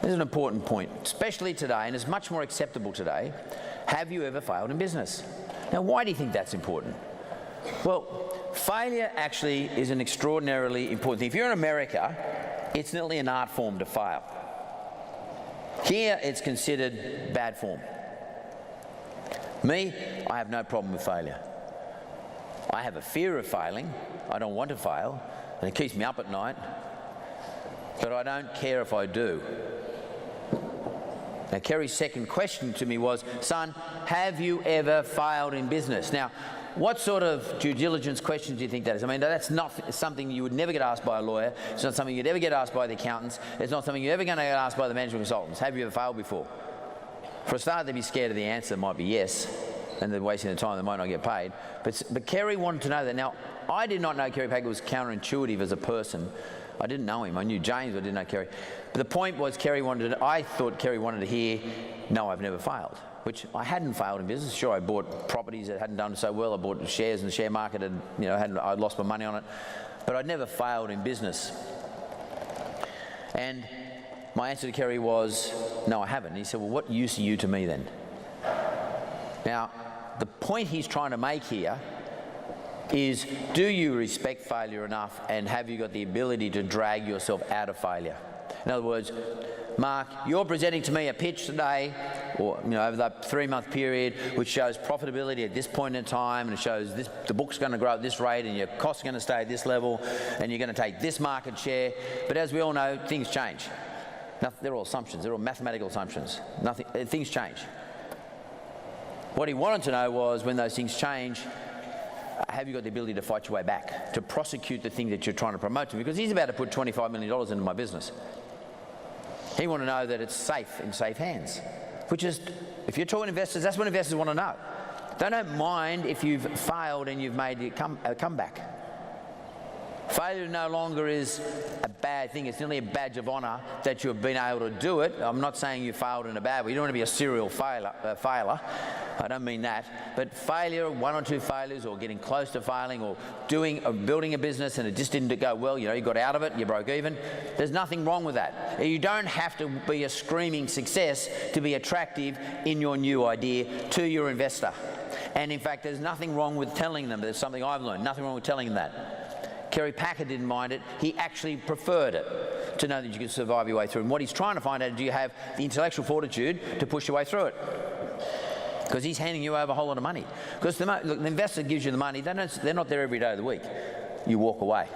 This is an important point, especially today, and it's much more acceptable today. Have you ever failed in business? Now, why do you think that's important? Well, failure actually is an extraordinarily important thing. If you're in America, it's nearly an art form to fail. Here, it's considered bad form. Me, I have no problem with failure. I have a fear of failing. I don't want to fail, and it keeps me up at night, but I don't care if I do. Now, Kerry's second question to me was, son, have you ever failed in business? Now, what sort of due diligence questions do you think that is? I mean, that's not something you would never get asked by a lawyer. It's not something you'd ever get asked by the accountants. It's not something you're ever going to get asked by the management consultants. Have you ever failed before? For a start, they'd be scared of the answer. It might be yes, and they're wasting their time. They might not get paid. But Kerry wanted to know that. Now, I did not know Kerry Packer was counterintuitive as a person. I didn't know him. I knew James, but I didn't know Kerry. But the point was, I thought Kerry wanted to hear, no, I've never failed, which I hadn't failed in business. Sure, I bought properties that hadn't done so well. I bought shares in the share market, and I'd lost my money on it, but I'd never failed in business. And my answer to Kerry was, no, I haven't. And he said, well, what use are you to me then? Now, the point he's trying to make here is, do you respect failure enough, and have you got the ability to drag yourself out of failure? In other words, Mark, you're presenting to me a pitch today, or over that 3-month period, which shows profitability at this point in time, and it shows the book's going to grow at this rate, and your costs are going to stay at this level, and you're going to take this market share. But as we all know, things change. They're all assumptions. They're all mathematical assumptions. Things change. What he wanted to know was, when those things change, have you got the ability to fight your way back, to prosecute the thing that you're trying to promote to me? Because he's about to put $25 million into my business. He wanted to know that it's safe, in safe hands, which is, if you're talking investors, that's what investors want to know. They don't mind if you've failed and you've made a comeback. Failure no longer is a bad thing. It's nearly a badge of honour that you've been able to do it. I'm not saying you failed in a bad way. You don't want to be a serial failure. I don't mean that. But failure, 1 or 2 failures, or getting close to failing, or building a business and it just didn't go well, you got out of it, you broke even. There's nothing wrong with that. You don't have to be a screaming success to be attractive in your new idea to your investor. And in fact, there's nothing wrong with telling them. There's something I've learned. Nothing wrong with telling them that. Kerry Packer didn't mind it. He actually preferred it, to know that you could survive your way through. And what he's trying to find out is, do you have the intellectual fortitude to push your way through it? Because he's handing you over a whole lot of money. Because the investor gives you the money, they're not there every day of the week. You walk away.